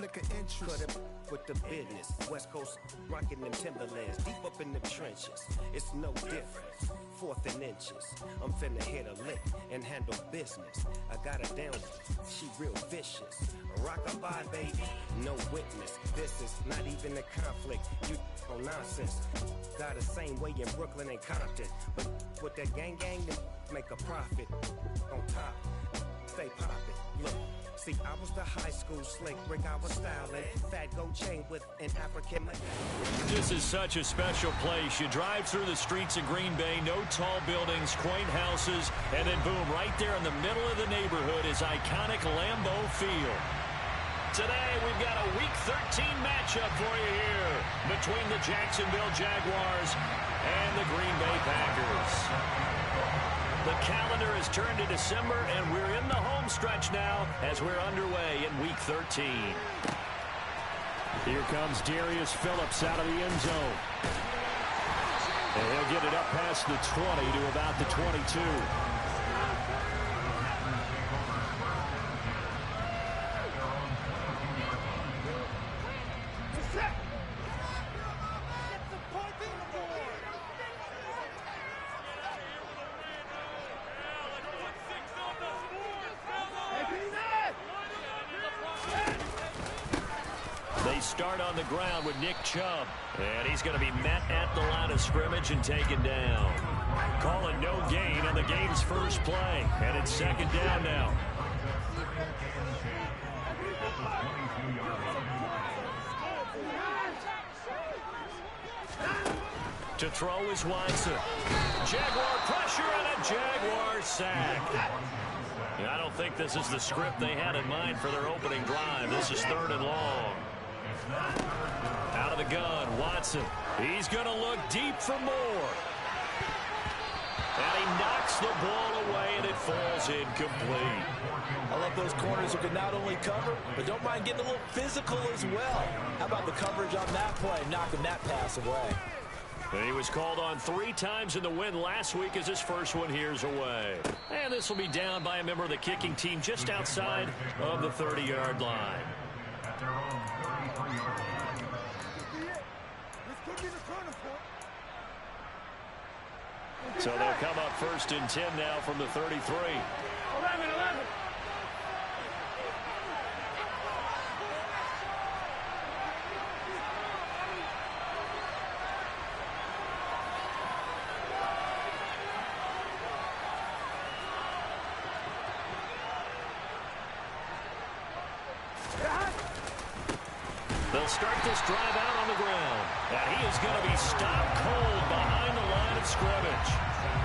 conflict of interest. Cut it with the business. West Coast rocking them Timberlands. Deep up in the trenches. It's no difference. 4th and inches. I'm finna hit a lick and handle business. I got her down. She real vicious. Rockabye, baby. No witness. This is not even a conflict. You on nonsense. Got the same way in Brooklyn and Compton. But with that gang, they make a profit. On top. Stay poppin'. Look. See, I was the high school slick Rick, I was styling. Fat gold chain with an African. This is such a special place. You drive through the streets of Green Bay, no tall buildings, quaint houses, and then boom, right there in the middle of the neighborhood is iconic Lambeau Field. Today, we've got a Week 13 matchup for you here between the Jacksonville Jaguars and the Green Bay Packers. The calendar has turned to December, and we're in the home stretch now as we're underway in Week 13. Here comes Darius Phillips out of the end zone. And he'll get it up past the 20 to about the 22. Start on the ground with Nick Chubb. And he's going to be met at the line of scrimmage and taken down. Calling no gain on the game's first play. And it's 2nd down now. To throw is Watson. Jaguar pressure and a Jaguar sack. I don't think this is the script they had in mind for their opening drive. This is 3rd and long. Out of the gun, Watson. He's going to look deep for more. And he knocks the ball away, and it falls incomplete. I love those corners who can not only cover, but don't mind getting a little physical as well. How about the coverage on that play, knocking that pass away? And he was called on 3 times in the win last week as his first one here's away. And this will be down by a member of the kicking team just outside of the 30-yard line. So they'll come up 1st and 10 now from the 33. 11. They'll start this drive out on the ground. And he is going to be stopped cold behind the line of scrimmage.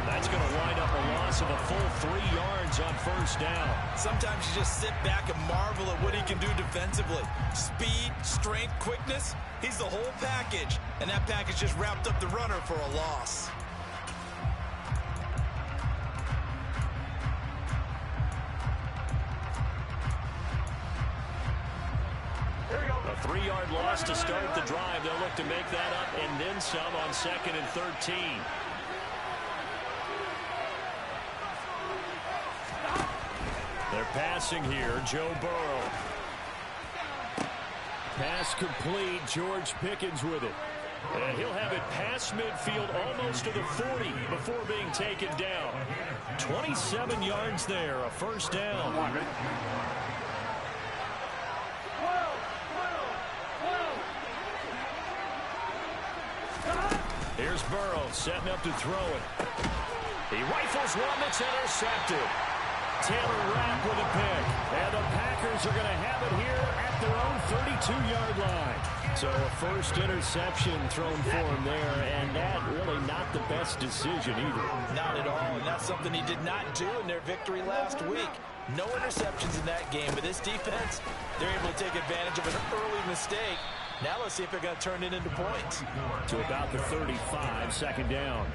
That's going to wind up a loss of a full 3 yards on 1st down. Sometimes you just sit back and marvel at what he can do defensively. Speed, strength, quickness. He's the whole package. And that package just wrapped up the runner for a loss. A 3-yard loss to start the drive. They'll look to make that up and then some on 2nd and 13. They're passing here. Joe Burrow. Pass complete. George Pickens with it. And he'll have it past midfield almost to the 40 before being taken down. 27 yards there. A 1st down. Here's Burrow setting up to throw it. He rifles one that's intercepted. Taylor Rapp with a pick. And the Packers are going to have it here at their own 32-yard line. So a first interception thrown for him there, and that really not the best decision either. Not at all, and that's something he did not do in their victory last week. No interceptions in that game, but this defense, they're able to take advantage of an early mistake. Now let's see if they're going to turn it into points. To about the 35, 2nd down.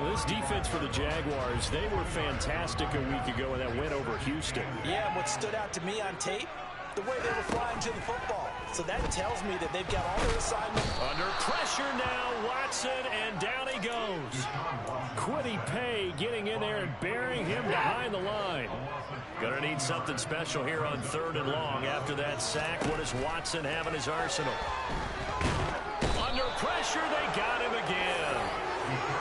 Well, this defense for the Jaguars, they were fantastic a week ago in that win over Houston. Yeah, and what stood out to me on tape, the way they were flying to the football. So that tells me that they've got all their assignments. Under pressure now, Watson, and down he goes. Kwity Paye getting in there and burying him behind the line. Gonna need something special here on 3rd and long. After that sack, what does Watson have in his arsenal? Under pressure, they got him again.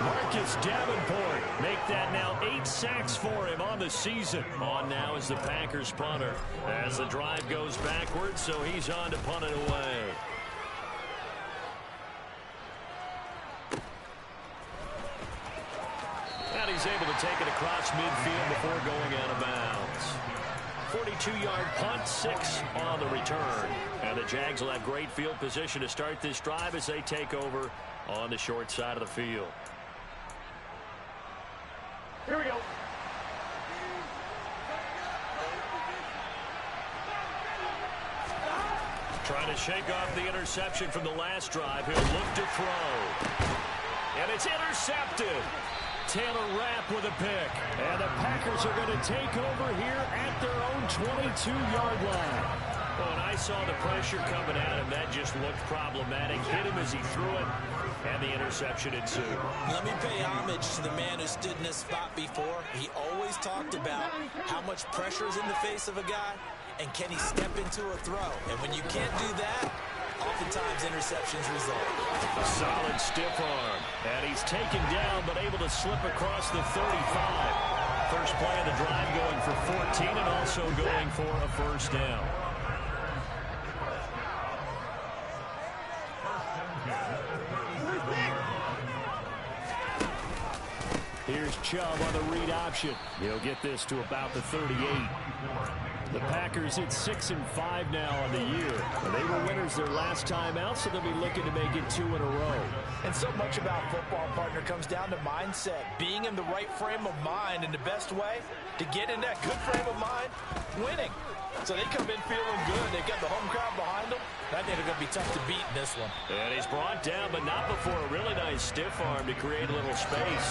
Marcus Davenport make that now 8 sacks for him on the season. On now is the Packers punter as the drive goes backwards, so he's on to punt it away. And he's able to take it across midfield before going out of bounds. 42-yard punt, 6 on the return. And the Jags will have great field position to start this drive as they take over on the short side of the field. Here we go. Trying to shake off the interception from the last drive. He'll look to throw. And it's intercepted. Taylor Rapp with a pick. And the Packers are going to take over here at their own 22-yard line. Well, when I saw the pressure coming at him, that just looked problematic. Hit him as he threw it, and the interception ensued. Let me pay homage to the man who stood in this spot before. He always talked about how much pressure is in the face of a guy, and can he step into a throw. And when you can't do that, oftentimes interceptions result. A solid stiff arm. And he's taken down, but able to slip across the 35. First play of the drive going for 14 and also going for a first down. Here's Chubb on the read option. He'll get this to about the 38. The Packers hit 6-5 now on the year. They were winners their last time out, so they'll be looking to make it 2 in a row. And so much about football, partner, comes down to mindset. Being in the right frame of mind, and the best way to get in that good frame of mind, winning. So they come in feeling good. They've got the home crowd behind them. I think they're going to be tough to beat in this one. And he's brought down, but not before a really nice stiff arm to create a little space.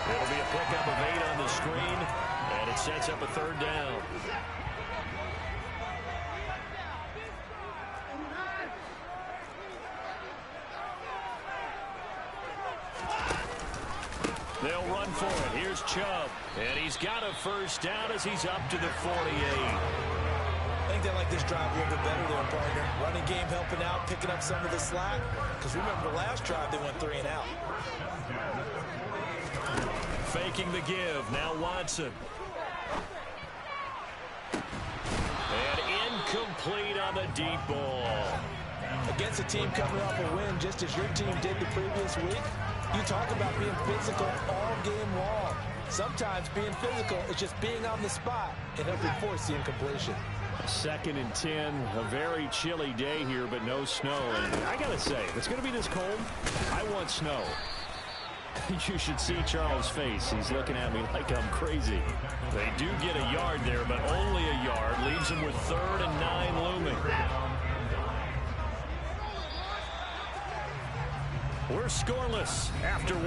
It'll be a pickup of 8 on the screen, and it sets up a 3rd down. They'll run for it. Here's Chubb. And he's got a first down as he's up to the 48. I think they like this drive a little bit better there, partner. Running game helping out, picking up some of the slack. Because remember the last drive, they went 3 and out. Faking the give. Now Watson. And incomplete on the deep ball. Against a team coming off a win, just as your team did the previous week, you talk about being physical all game long. Sometimes being physical is just being on the spot and helping force the incompletion. 2nd and 10, a very chilly day here, but no snow. And I got to say, if it's going to be this cold, I want snow. You should see Charles' face. He's looking at me like I'm crazy. They do get a yard there, but only a yard. Leaves them with 3rd and 9 looming. We're scoreless after 1.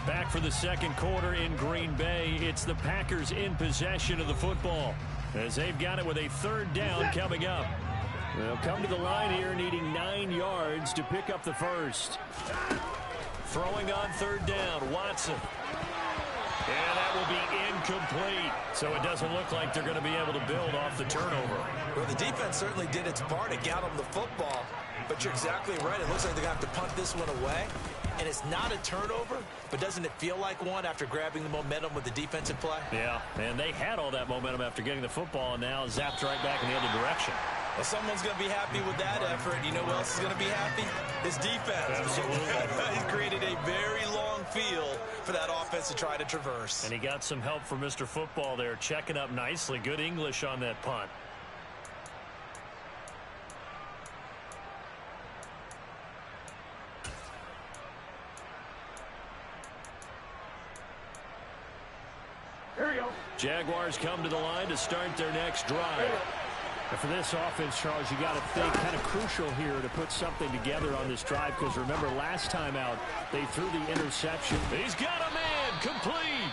Back for the 2nd quarter in Green Bay. It's the Packers in possession of the football as they've got it with a 3rd down coming up. They'll come to the line here needing 9 yards to pick up the first. Throwing on 3rd down, Watson. And that will be incomplete. So it doesn't look like they're going to be able to build off the turnover. Well, the defense certainly did its part. It got them the football. But you're exactly right. It looks like they're going to have to punt this one away. And it's not a turnover, but doesn't it feel like one after grabbing the momentum with the defensive play? Yeah, and they had all that momentum after getting the football and now zapped right back in the other direction. Well, someone's going to be happy with that effort. You know who else is going to be happy? His defense. Absolutely. He's created a very long field for that offense to try to traverse. And he got some help from Mr. Football there, checking up nicely. Good English on that punt. Here we go. Jaguars come to the line to start their next drive. And for this offense, Charles, you got to think kind of crucial here to put something together on this drive because remember last time out they threw the interception. He's got a man complete.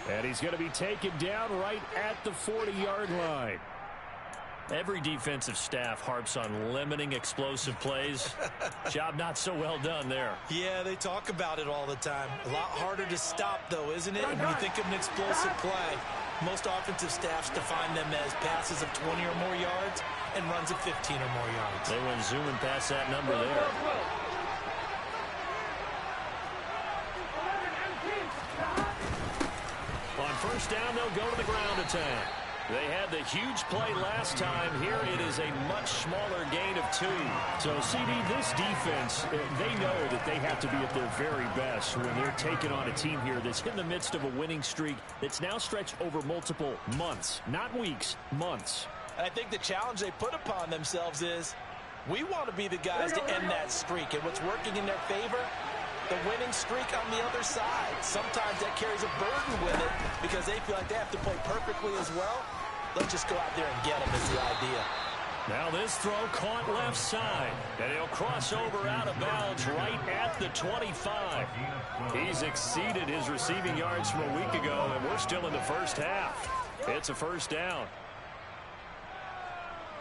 And he's going to be taken down right at the 40-yard line. Every defensive staff harps on limiting explosive plays. Job not so well done there. Yeah, they talk about it all the time. A lot harder to stop, though, isn't it? When you think of an explosive play, most offensive staffs define them as passes of 20 or more yards and runs of 15 or more yards. They went zooming past that number there. On first down, they'll go to the ground attack. They had the huge play last time. Here it is a much smaller gain of 2. So, CD, this defense, they know that they have to be at their very best when they're taking on a team here that's in the midst of a winning streak that's now stretched over multiple months. Not weeks, months. And I think the challenge they put upon themselves is we want to be the guys to end that streak. And what's working in their favor? The winning streak on the other side. Sometimes that carries a burden with it because they feel like they have to play perfectly as well. Let's just go out there and get them is the idea. Now this throw caught left side. And he'll cross over out of bounds right at the 25. He's exceeded his receiving yards from a week ago, and we're still in the first half. It's a first down.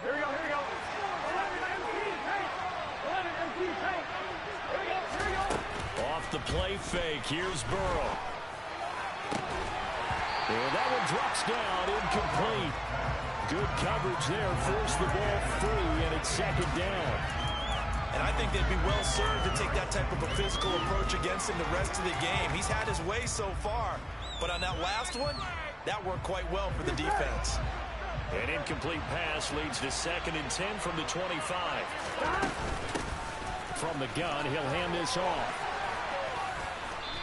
Here we go, here we go. 11 MT, tank. 11 MT, tank. Here we go, here we go. Off the play fake, here's Burrow. And that one drops down, incomplete. Good coverage there, forced the ball free, and it's second down. And I think they'd be well served to take that type of a physical approach against him the rest of the game. He's had his way so far, but on that last one, that worked quite well for the defense. An incomplete pass leads to 2nd and 10 from the 25. From the gun, he'll hand this off.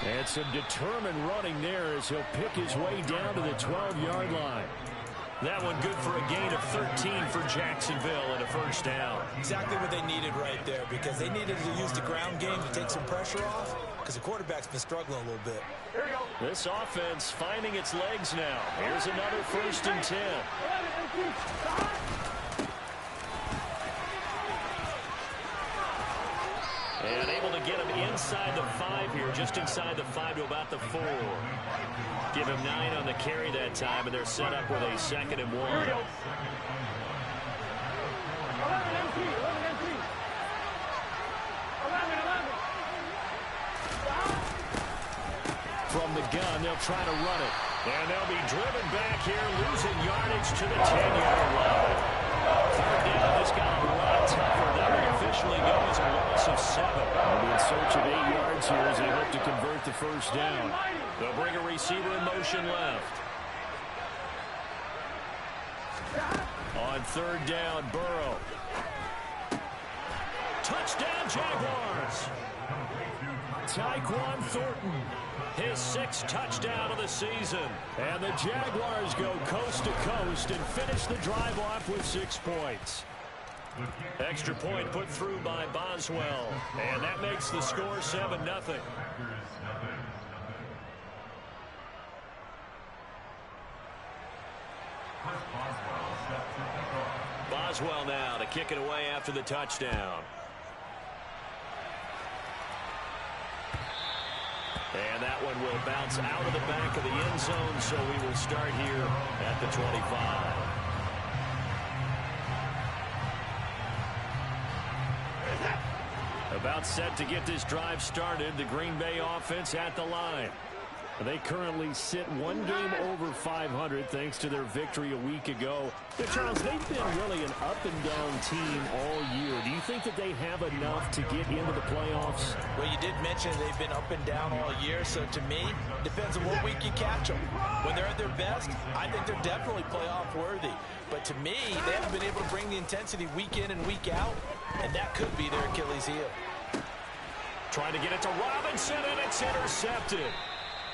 And some determined running there as he'll pick his way down to the 12-yard line. That one good for a gain of 13 for Jacksonville and a first down. Exactly what they needed right there because they needed to use the ground game to take some pressure off because the quarterback's been struggling a little bit. This offense finding its legs now. Here's another 1st and 10. And able to get him inside the 5 here, just inside the 5 to about the 4. Give him 9 on the carry that time, and they're set up with a 2nd and 1. 11 MT, 11 MT. 11. From the gun, they'll try to run it. And they'll be driven back here, losing yardage to the 10-yard line. Third down, this got a lot tougher. That will officially go as a loss of 7. They'll be in search of 8 yards here as they hope to convert the first down. They'll bring a receiver in motion left. On 3rd down, Burrow. Touchdown, Jaguars! Tyquan Thornton, his 6th touchdown of the season. And the Jaguars go coast to coast and finish the drive off with 6 points. Extra point put through by Boswell. And that makes the score 7-0. Boswell now to kick it away after the touchdown. And that one will bounce out of the back of the end zone, so we will start here at the 25. About set to get this drive started, the Green Bay offense at the line. They currently sit 1 game over 500 thanks to their victory a week ago. But Charles, they've been really an up-and-down team all year. Do you think that they have enough to get into the playoffs? Well, you did mention they've been up and down all year, so to me, it depends on what week you catch them. When they're at their best, I think they're definitely playoff-worthy. But to me, they haven't been able to bring the intensity week in and week out, and that could be their Achilles heel. Trying to get it to Robinson, and it's intercepted.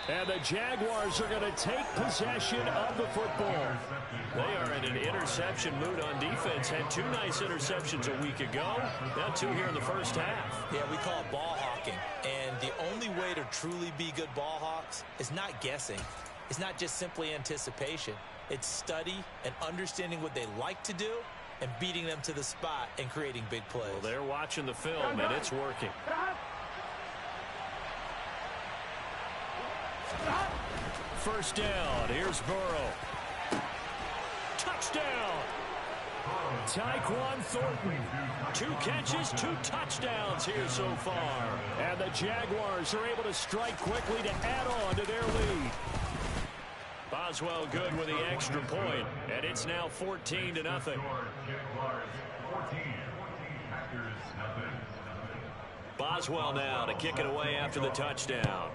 And the Jaguars are going to take possession of the football. They are in an interception mood on defense. Had 2 nice interceptions a week ago. Now 2 here in the first half. Yeah, we call it ball hawking. And the only way to truly be good ball hawks is not guessing. It's not just simply anticipation. It's study and understanding what they like to do and beating them to the spot and creating big plays. Well, they're watching the film, and it's working. first down. Here's Burrow. Touchdown! Tyquan Thornton. 2 catches, 2 touchdowns here so far. And the Jaguars are able to strike quickly to add on to their lead. Boswell good with the extra point, and it's now 14-0. Boswell now to kick it away after the touchdown.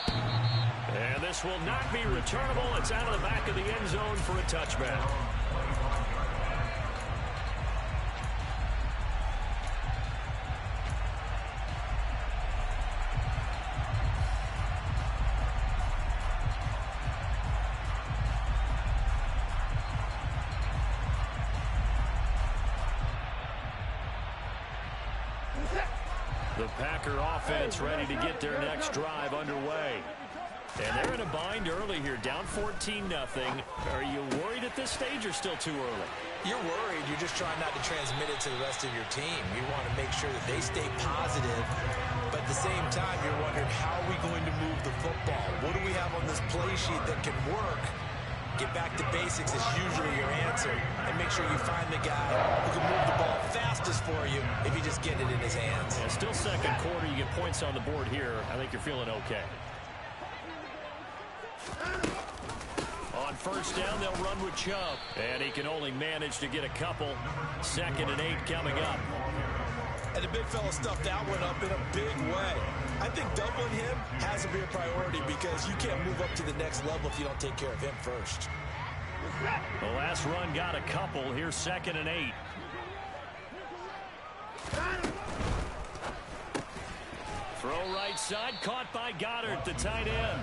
And this will not be returnable. It's out of the back of the end zone for a touchback. The Packer offense ready to get their next drive underway. And they're in a bind early here, down 14-0. Are you worried at this stage or still too early? You're worried. You're just trying not to transmit it to the rest of your team. You want to make sure that they stay positive. But at the same time, you're wondering, how are we going to move the football? What do we have on this play sheet that can work? Get back to basics is usually your answer. And make sure you find the guy who can move the ball fastest for you if you just get it in his hands. Yeah, still second quarter. You get points on the board here. I think you're feeling okay. On first down, they'll run with Chubb. And he can only manage to get a couple. 2nd and 8 coming up. And the big fella stuffed that one up in a big way. I think doubling him has to be a priority because you can't move up to the next level if you don't take care of him first. The last run got a couple. Here's 2nd and 8. Throw right side, caught by Goddard, the tight end.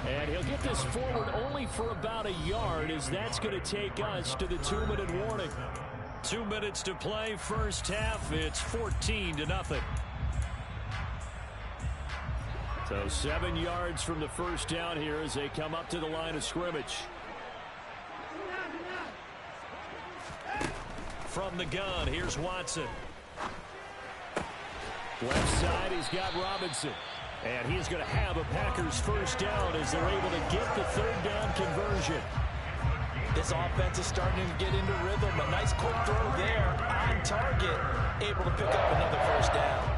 And he'll get this forward only for about a yard, as that's going to take us to the 2-minute warning. 2 minutes to play, first half. It's 14-0. So 7 yards from the first down here as they come up to the line of scrimmage. From the gun, here's Watson. Left side, he's got Robinson. And he's going to have a Packers first down as they're able to get the 3rd down conversion. This offense is starting to get into rhythm. A nice quick throw there on target. Able to pick up another first down.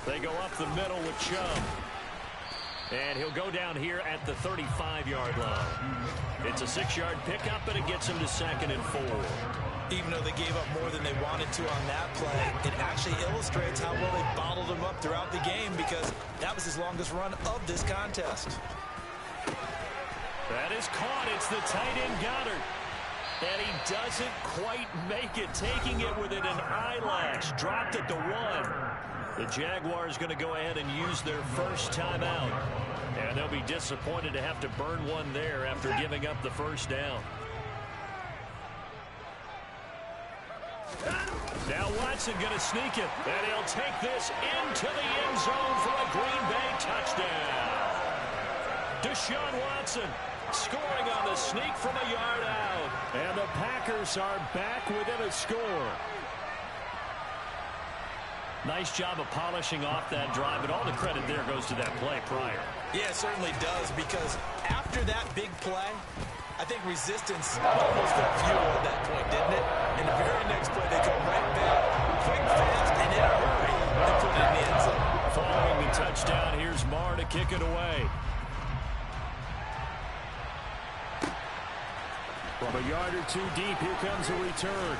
They go up the middle with Chubb. And he'll go down here at the 35-yard line. It's a 6-yard pickup, and it gets him to 2nd and 4. Even though they gave up more than they wanted to on that play, it actually illustrates how well they bottled him up throughout the game because that was his longest run of this contest. That is caught. It's the tight end Goddard. And he doesn't quite make it, taking it within an eyelash. Dropped at the 1. The Jaguars going to go ahead and use their first timeout. And they'll be disappointed to have to burn one there after giving up the first down. Now Watson going to sneak it. And he'll take this into the end zone for a Green Bay touchdown. Deshaun Watson scoring on the sneak from a yard out. And the Packers are back within a score. Nice job of polishing off that drive, but all the credit there goes to that play prior. Yeah, it certainly does, because after that big play, I think resistance almost got fuel at that point, didn't it? And the very next play, they come right back, quick, fast, and in a hurry, and put it in the end zone. Following the touchdown, here's Marr to kick it away. From a yard or 2 deep, here comes a return.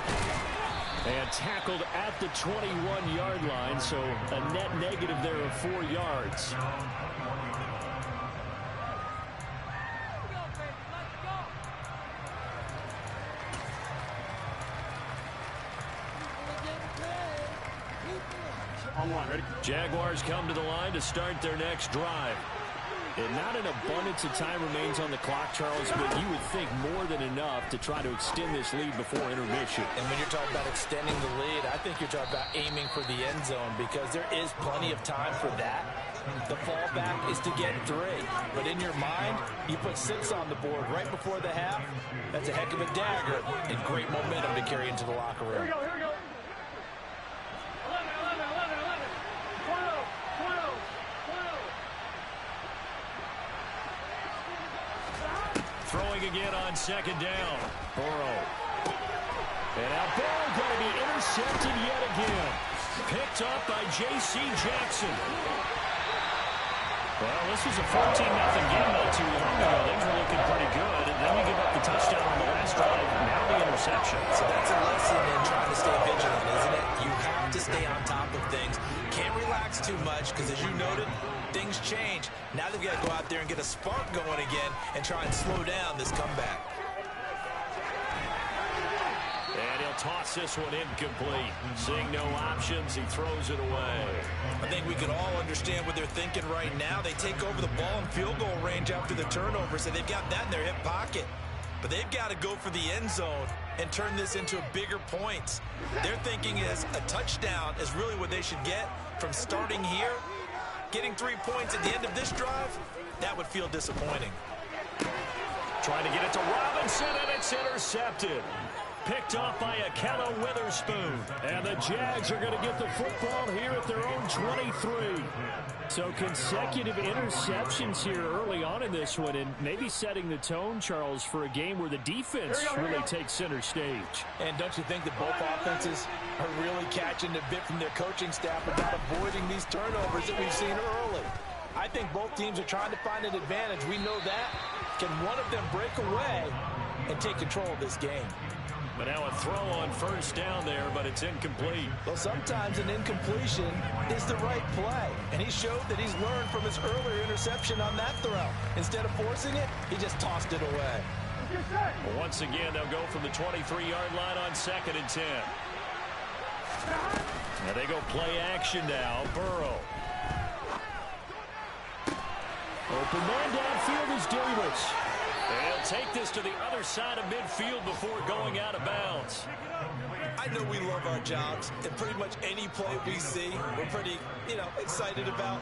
And tackled at the 21-yard line, so a net negative there of 4 yards. Jaguars come to the line to start their next drive. And not an abundance of time remains on the clock, Charles, but you would think more than enough to try to extend this lead before intermission. And when you're talking about extending the lead, I think you're talking about aiming for the end zone because there is plenty of time for that. The fallback is to get 3. But in your mind, you put 6 on the board right before the half. That's a heck of a dagger and great momentum to carry into the locker room. Here we go. 11, 12. Throwing again on second down. Burrow. And now Burrow going to be intercepted yet again. Picked up by J.C. Jackson. Well, this was a 14-0 game not too long ago. Things were looking pretty good. And then you give up the touchdown on the last drive. Now the interception. So that's a lesson in trying to stay vigilant, isn't it? You have to stay on top of things. Can't relax too much because, as you noted, things change. Now they've got to go out there and get a spark going again and try and slow down this comeback. And he'll toss this one incomplete. Seeing no options, he throws it away. I think we can all understand what they're thinking right now. They take over the ball in field goal range after the turnover, so they've got that in their hip pocket. But they've got to go for the end zone and turn this into bigger points. Their thinking is a touchdown is really what they should get from starting here. Getting 3 points at the end of this drive, that would feel disappointing. Trying to get it to Robinson, and it's intercepted. Picked off by Akello Witherspoon. And the Jags are going to get the football here at their own 23. So consecutive interceptions here early on in this one, and maybe setting the tone, Charles, for a game where the defense really takes center stage. And don't you think that both offenses are really catching a bit from their coaching staff about avoiding these turnovers that we've seen early? I think both teams are trying to find an advantage. We know that. Can one of them break away and take control of this game? But now a throw on first down there, but it's incomplete. Well, sometimes an incompletion is the right play. And he showed that he's learned from his earlier interception on that throw. Instead of forcing it, he just tossed it away. Well, once again, they'll go from the 23-yard line on 2nd and 10. Now they go play action now. Burrow. Open man downfield is Davis. And he'll take this to the other side of midfield before going out of bounds. I know we love our jobs, and pretty much any play we see, we're pretty, excited about.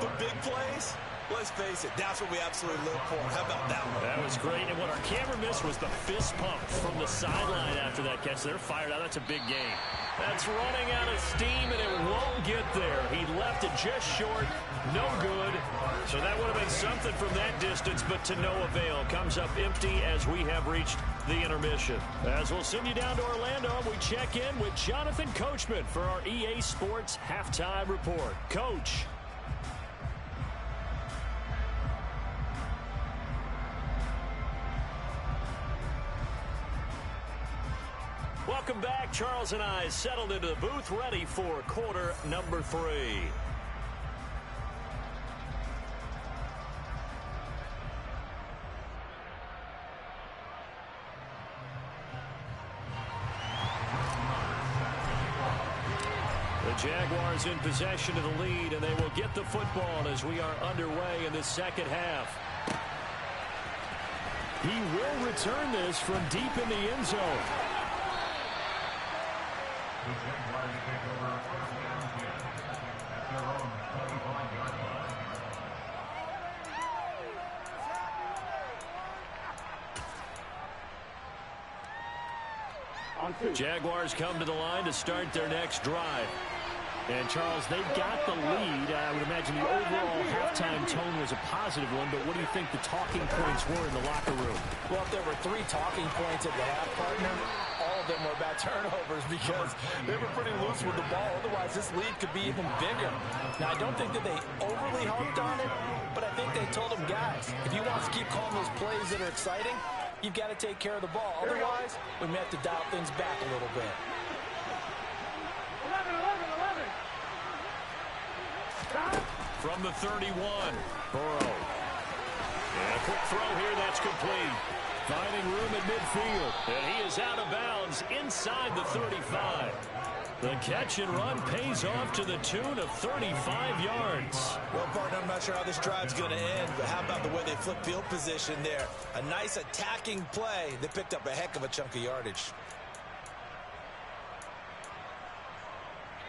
But big plays, let's face it, that's what we absolutely live for. How about that one? That was great, and what our camera missed was the fist pump from the sideline after that catch. They're fired out. That's a big game. That's running out of steam, and it won't get there. He left it just short. No good. So that would have been something from that distance, but to no avail. Comes up empty as we have reached the intermission. As we'll send you down to Orlando, we check in with Jonathan Coachman for our EA Sports Halftime Report. Coach. Welcome back. Charles and I settled into the booth, ready for quarter number 3. The Jaguars in possession of the lead, and they will get the football as we are underway in the second half. He will return this from deep in the end zone. Jaguars come to the line to start their next drive. And, Charles, they got the lead. I would imagine the overall halftime tone was a positive one, but what do you think the talking points were in the locker room? Well, if there were 3 talking points at the half, partner, all of them were about turnovers because they were pretty loose with the ball. Otherwise, this lead could be even bigger. Now, I don't think that they overly harped on it, but I think they told them, guys, if you want to keep calling those plays that are exciting, you've got to take care of the ball. Otherwise, we may have to dial things back a little bit. 11. From the 31, Burrow. And a quick throw here, that's complete. Finding room at midfield. And he is out of bounds inside the 35. The catch and run pays off to the tune of 35 yards. Well, partner, I'm not sure how this drive's going to end, but how about the way they flip field position there? A nice attacking play. They picked up a heck of a chunk of yardage.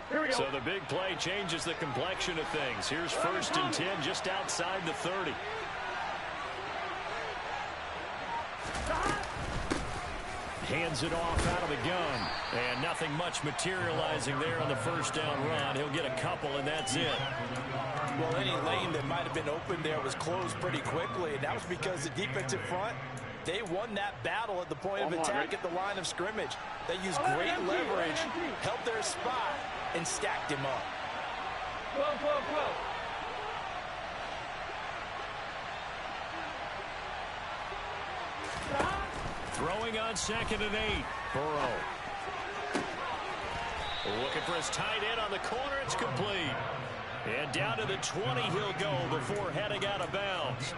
Here we go. So the big play changes the complexion of things. Here's 1st and 10 just outside the 30. Hands it off out of the gun. And nothing much materializing there on the first down run. He'll get a couple, and that's it. Well, any lane that might have been open there was closed pretty quickly, and that was because the defensive front, they won that battle at the point of attack at the line of scrimmage. They used great leverage, held their spot, and stacked him up. 12, 12, 12. Throwing on 2nd and 8. Burrow. Looking for his tight end on the corner. It's complete. And down to the 20 he'll go before heading out of bounds.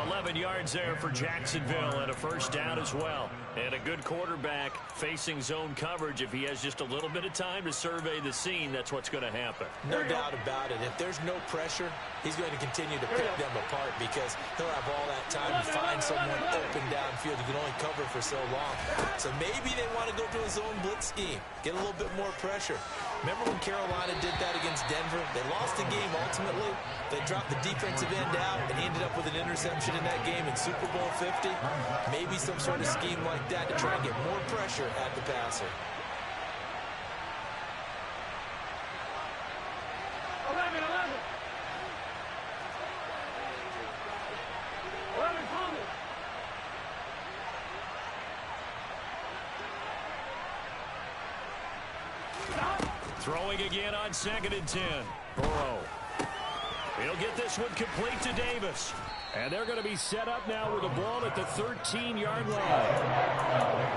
11 yards there for Jacksonville and a first down as well. And a good quarterback facing zone coverage. If he has just a little bit of time to survey the scene, that's what's going to happen. No doubt about it. If there's no pressure, he's going to continue to pick them apart because he'll have all that time to find someone open downfield. He can only cover for so long. So maybe they want to go to a zone blitz scheme, get a little bit more pressure. Remember when Carolina did that against Denver? They lost the game ultimately. They dropped the defensive end out and ended up with an interception in that game in Super Bowl 50. Maybe some sort of scheme like that to try and get more pressure at the passer. 11, 11. 11, Thomas. Throwing again on 2nd and 10. Burrow. He'll get this one complete to Davis. And they're going to be set up now with the ball at the 13-yard line.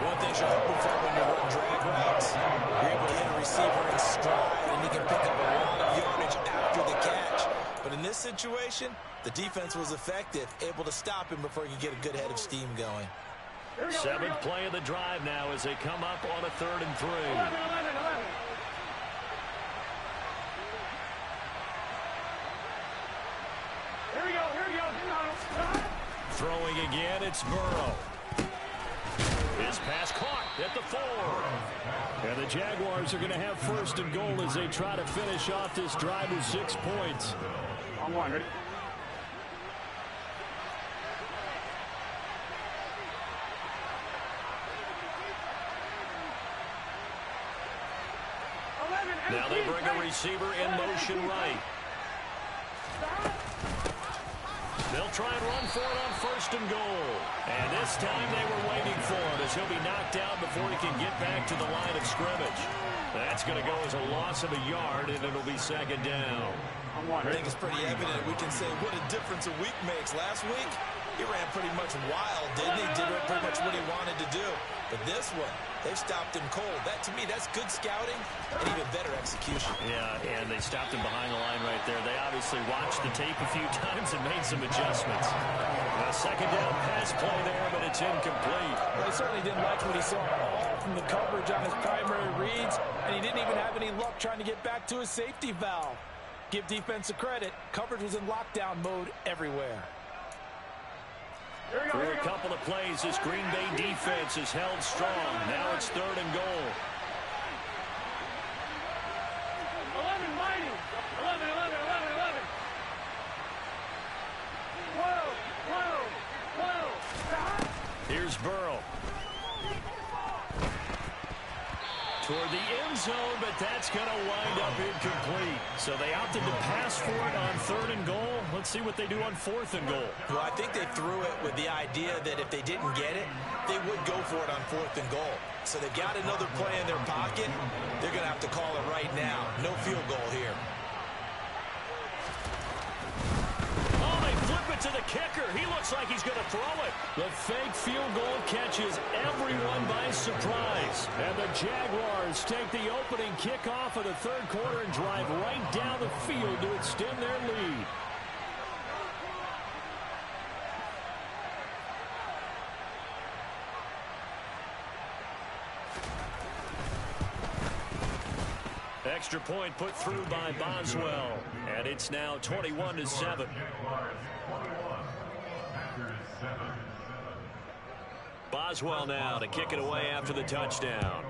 One thing you're hoping for when you're running drag routes, you're able to hit a receiver in stride, and he can pick up a lot of yardage after the catch. But in this situation, the defense was effective, able to stop him before he could get a good head of steam going. 7th play of the drive now as they come up on a 3rd and 3. 11, 11, 11. Here we go, here we go. Throwing again, it's Burrow. His pass caught at the 4. And the Jaguars are going to have 1st and goal as they try to finish off this drive with 6 points. On one, ready? Now they bring a receiver in motion right. They'll try and run for it on 1st and goal. And this time they were waiting for him as he'll be knocked down before he can get back to the line of scrimmage. That's going to go as a loss of a yard, and it'll be 2nd down. I think it's pretty evident. We can say what a difference a week makes. Last week, he ran pretty much wild, didn't he? Did pretty much what he wanted to do. But this one, they've stopped him cold. That, to me, that's good scouting and even better execution. Yeah, and they stopped him behind the line right there. They obviously watched the tape a few times and made some adjustments. A 2nd down pass play there, but it's incomplete. Well, he certainly didn't like what he saw all from the coverage on his primary reads, and he didn't even have any luck trying to get back to his safety valve. Give defense a credit. Coverage was in lockdown mode everywhere. Through a couple of plays, this Green Bay defense is held strong. Now it's 3rd and goal. 11, mighty. 11, 11, 11, 11. 12, 12, 12. Here's Burrow. Toward the end zone, but that's going to wind up incomplete. So they opted to pass for it on 3rd and goal. Let's see what they do on 4th and goal. Well, I think they threw it with the idea that if they didn't get it, they would go for it on 4th and goal. So they've got another play in their pocket. They're going to have to call it right now. No field goal here. Oh, they flip it to the kicker. He looks like he's going to throw it. The fake field goal catches everyone by surprise. And the Jaguars take the opening kickoff of the 3rd quarter and drive right down the field to extend their lead. Extra point put through by Boswell. And it's now 21-7. Boswell now to kick it away after the touchdown.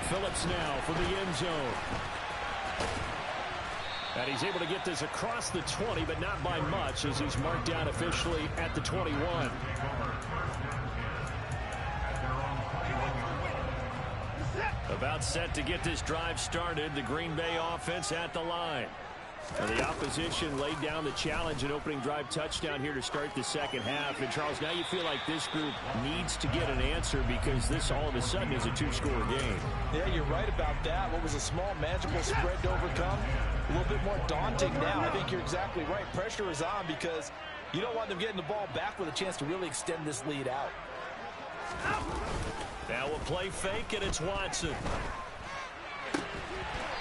Phillips now for the end zone. And he's able to get this across the 20, but not by much, as he's marked down officially at the 21. About set to get this drive started. The Green Bay offense at the line. And the opposition laid down the challenge and opening drive touchdown here to start the second half. And, Charles, now you feel like this group needs to get an answer because this all of a sudden is a two-score game. Yeah, you're right about that. What was a small, manageable spread to overcome, a little bit more daunting now. I think you're exactly right. Pressure is on because you don't want them getting the ball back with a chance to really extend this lead out. Now we'll play fake, and it's Watson.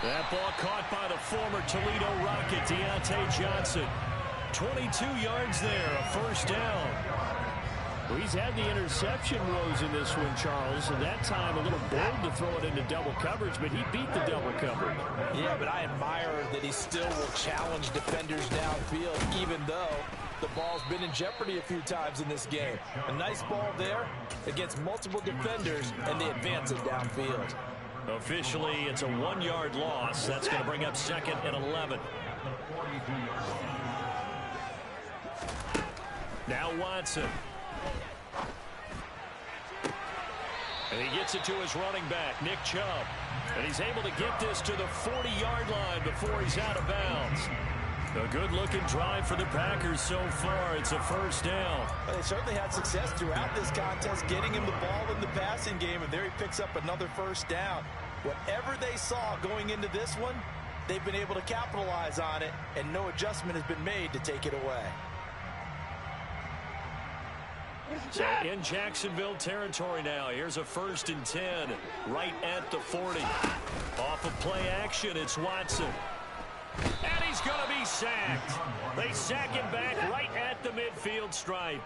That ball caught by the former Toledo Rocket, Deontay Johnson. 22 yards there, a first down. Well, he's had the interception woes in this one, Charles, and that time a little bold to throw it into double coverage, but he beat the double coverage. Yeah, but I admire that he still will challenge defenders downfield, even though the ball's been in jeopardy a few times in this game. A nice ball there against multiple defenders, and they advance it downfield. Officially, it's a 1-yard loss. That's going to bring up second and 11. Now Watson. And he gets it to his running back, Nick Chubb. And he's able to get this to the 40-yard line before he's out of bounds. A good-looking drive for the Packers so far. It's a first down. Well, they certainly had success throughout this contest, getting him the ball in the passing game, and there he picks up another first down. Whatever they saw going into this one, they've been able to capitalize on it, and no adjustment has been made to take it away. So in Jacksonville territory now. Here's a 1st and 10 right at the 40. Off of play action, it's Watson. And he's going to be sacked. They sack him back right at the midfield stripe.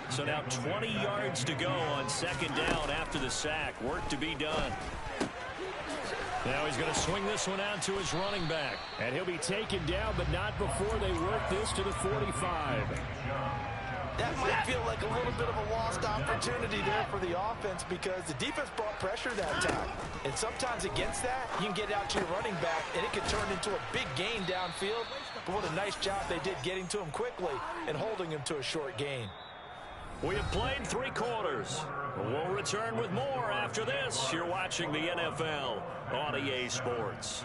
So now 20 yards to go on second down after the sack. Work to be done. Now he's going to swing this one out to his running back. And he'll be taken down, but not before they work this to the 45. That might feel like a little bit of a lost opportunity there for the offense because the defense brought pressure that time. And sometimes against that, you can get out to your running back, and it can turn into a big gain downfield. But what a nice job they did getting to him quickly and holding him to a short gain. We have played 3 quarters. We'll return with more after this. You're watching the NFL on EA Sports.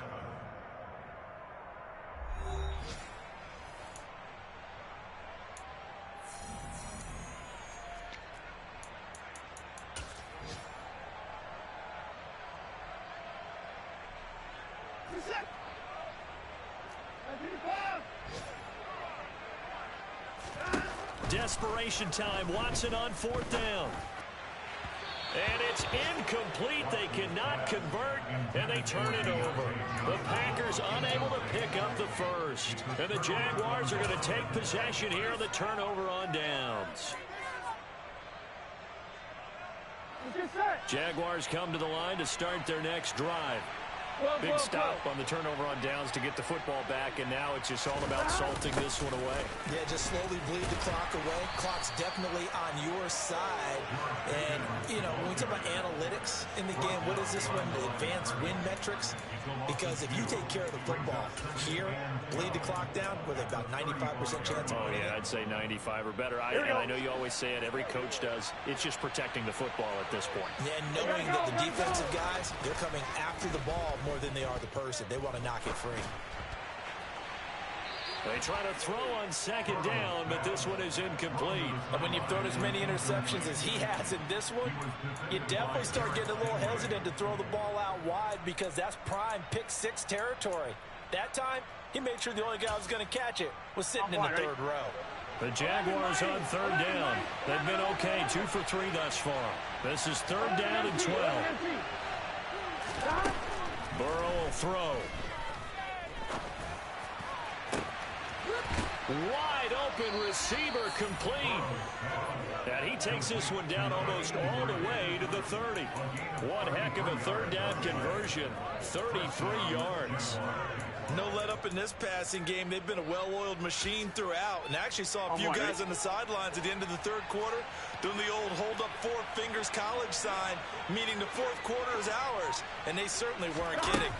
Desperation time. Watson on 4th down. And it's incomplete. They cannot convert, and they turn it over. The Packers unable to pick up the first. And the Jaguars are going to take possession here on the turnover on downs. Jaguars come to the line to start their next drive. Big stop on the turnover on downs to get the football back, and now it's just all about salting this one away. Yeah, just slowly bleed the clock away. Clock's definitely on your side. And, you know, when we talk about analytics in the game, what is this one? The advanced win metrics? Because if you take care of the football here, bleed the clock down, with about 95% chance of winning. Oh, yeah, I'd say 95 or better. I know you always say it. Every coach does. It's just protecting the football at this point. Yeah, knowing that the defensive guys, they're coming after the ball more than they are the person. They want to knock it free. They try to throw on second down, but this one is incomplete. And when you've thrown as many interceptions as he has in this one, you definitely start getting a little hesitant to throw the ball out wide because that's prime pick-6 territory. That time, he made sure the only guy who was going to catch it was sitting in the 3rd row. The Jaguars on 3rd down. They've been okay, 2 for 3 thus far. This is 3rd down and 12. Burrow will throw. Wide open receiver complete. And he takes this one down almost all the way to the 30. One heck of a third down conversion, 33 yards. No let up in this passing game. They've been a well-oiled machine throughout, and actually saw a few guys on the sidelines at the end of the third quarter doing the old hold up 4 fingers college sign, meaning the fourth quarter is ours, and they certainly weren't kidding.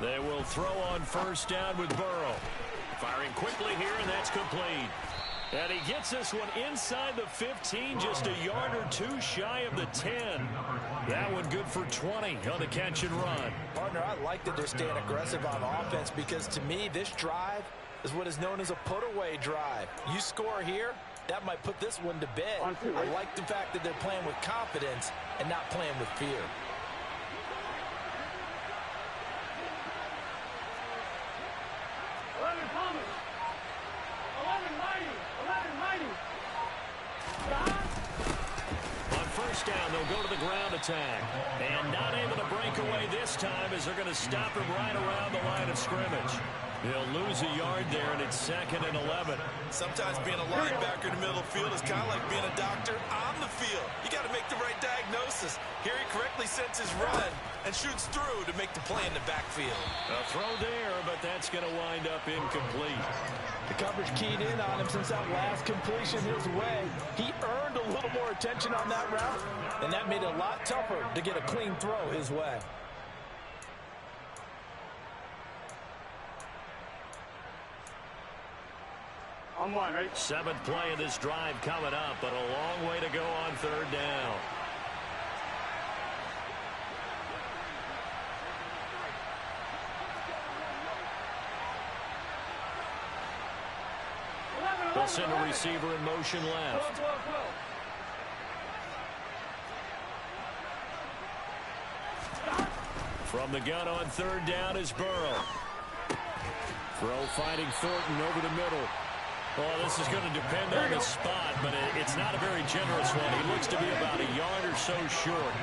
They will throw on first down with Burrow. Firing quickly here, and that's complete. And he gets this one inside the 15, just a yard or two shy of the 10. That one good for 20 on the catch and run. Partner, I like that they're staying aggressive on offense because to me, this drive is what is known as a put-away drive. You score here, that might put this one to bed. I like the fact that they're playing with confidence and not playing with fear. On first down, they'll go to the ground attack. And not able to break away this time as they're going to stop him right around the line of scrimmage. They'll lose a yard there, and it's 2nd and 11. Sometimes being a linebacker in the middle of the field is kind of like being a doctor on the field. You got to make the right diagnosis. Here he correctly sets his run and shoots through to make the play in the backfield. A throw there, but that's going to wind up incomplete. The coverage keyed in on him since that last completion his way. He earned a little more attention on that route, and that made it a lot tougher to get a clean throw his way. On one, right? 7th play of this drive coming up, but a long way to go on third down. They'll send a receiver in motion left. From the gun on third down is Burrow. Throw finding Thornton over the middle. Well, this is going to depend on the spot, but it's not a very generous one. He looks to be about a yard or so short.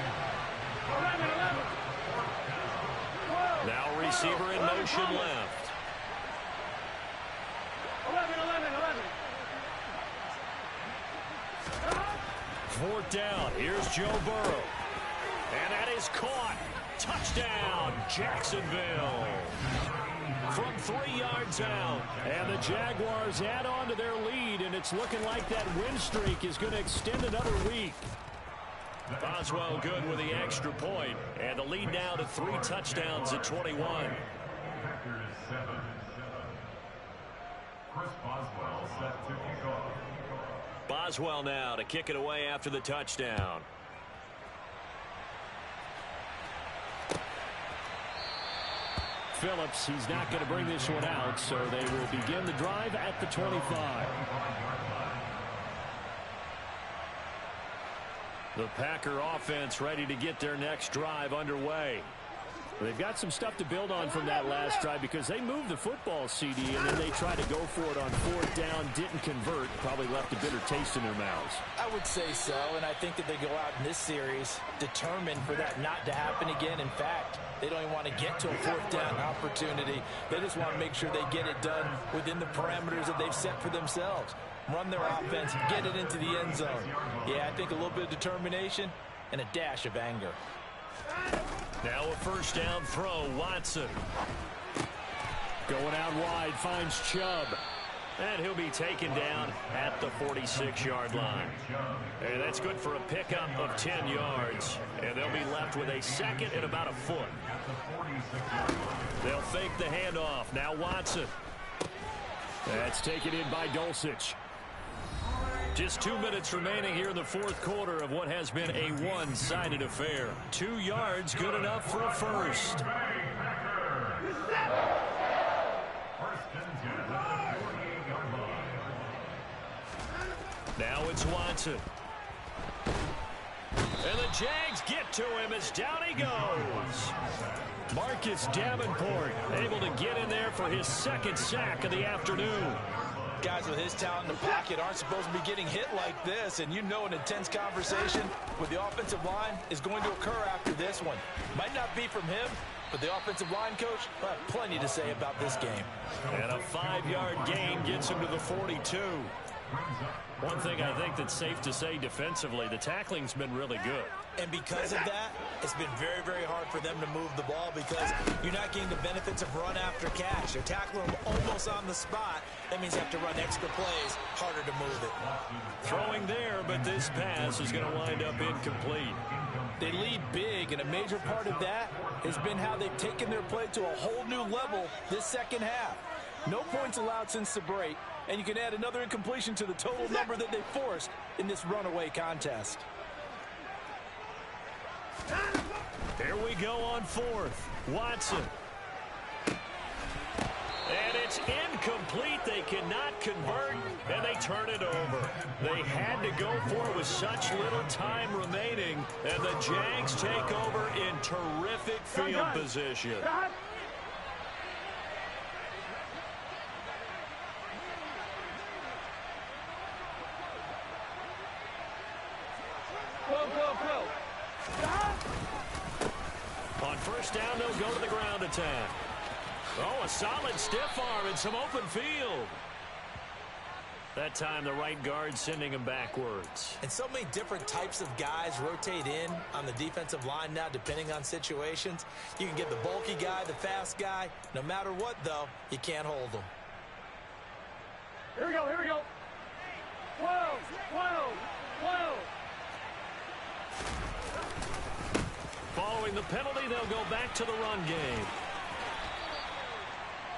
Now receiver in motion left. 11. 4th down. Here's Joe Burrow. And that is caught. Touchdown, Jacksonville. From 3 yards out. And the Jaguars add on to their lead, and it's looking like that win streak is going to extend another week. Boswell good with the extra point, and the lead now to 3 touchdowns at 21. Chris Boswell set to kick off. Boswell now to kick it away after the touchdown. Phillips, he's not going to bring this one out, so they will begin the drive at the 25. The Packer offense ready to get their next drive underway. They've got some stuff to build on from that last drive because they moved the football, CD, and then they tried to go for it on 4th down, didn't convert, probably left a bitter taste in their mouths. I would say so, and I think that they go out in this series determined for that not to happen again. In fact, they don't even want to get to a 4th down opportunity. They just want to make sure they get it done within the parameters that they've set for themselves. Run their offense, get it into the end zone. Yeah, I think a little bit of determination and a dash of anger. Now a first down throw, Watson. Going out wide, finds Chubb. And he'll be taken down at the 46-yard line. And that's good for a pickup of 10 yards. And they'll be left with a 2nd and about a foot. They'll fake the handoff. Now Watson. That's taken in by Dulcich. Just 2 minutes remaining here in the 4th quarter of what has been a one-sided affair. 2 yards, good enough for a first. Now it's Watson. And the Jags get to him as down he goes. Marcus Davenport able to get in there for his 2nd sack of the afternoon. Guys with his talent in the pocket aren't supposed to be getting hit like this, and you know an intense conversation with the offensive line is going to occur after this one. Might not be from him, But the offensive line coach will have plenty to say about this game. And a 5-yard gain gets him to the 42. One thing I think that's safe to say defensively, the tackling's been really good. And because of that, it's been very, very hard for them to move the ball because you're not getting the benefits of run after catch. You're tackling them almost on the spot. That means you have to run extra plays, harder to move it. Throwing there, but this pass is going to wind up incomplete. They lead big, and a major part of that has been how they've taken their play to a whole new level this second half. No points allowed since the break, and you can add another incompletion to the total number that they forced in this runaway contest. Here we go on fourth. Watson. And it's incomplete. They cannot convert, and they turn it over. They had to go for it with such little time remaining, and the Jags take over in terrific field position. On first down, they'll go to the ground attack. Oh, a solid stiff arm and some open field. That time, the right guard sending him backwards. And so many different types of guys rotate in on the defensive line now, depending on situations. You can get the bulky guy, the fast guy. No matter what, though, you can't hold them. Here we go, here we go. 12, 12, 12. Following the penalty, they'll go back to the run game.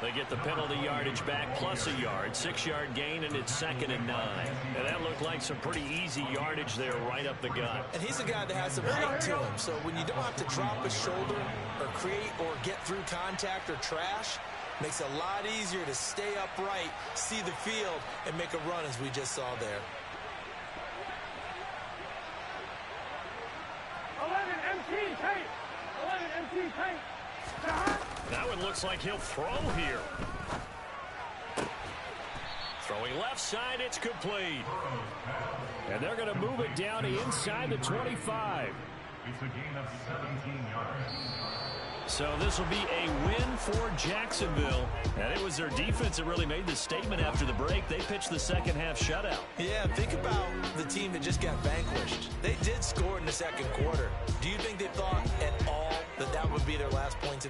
They get the penalty yardage back plus a yard. 6-yard gain, and it's 2nd and 9. And that looked like some pretty easy yardage there right up the gut. And he's a guy that has some height to him. So when you don't have to drop his shoulder or create or get through contact or trash, makes it a lot easier to stay upright, see the field, and make a run as we just saw there. 11 MT tape. 11 MT tape. That one looks like he'll throw here. Throwing left side, it's complete. And they're going to move it down to inside the 25. It's a gain of 17 yards. So this will be a win for Jacksonville. And it was their defense that really made the statement after the break. They pitched the second half shutout. Yeah, think about the team that just got vanquished. They did score in the second quarter. Do you think they thought at all that that would be their last points of the game?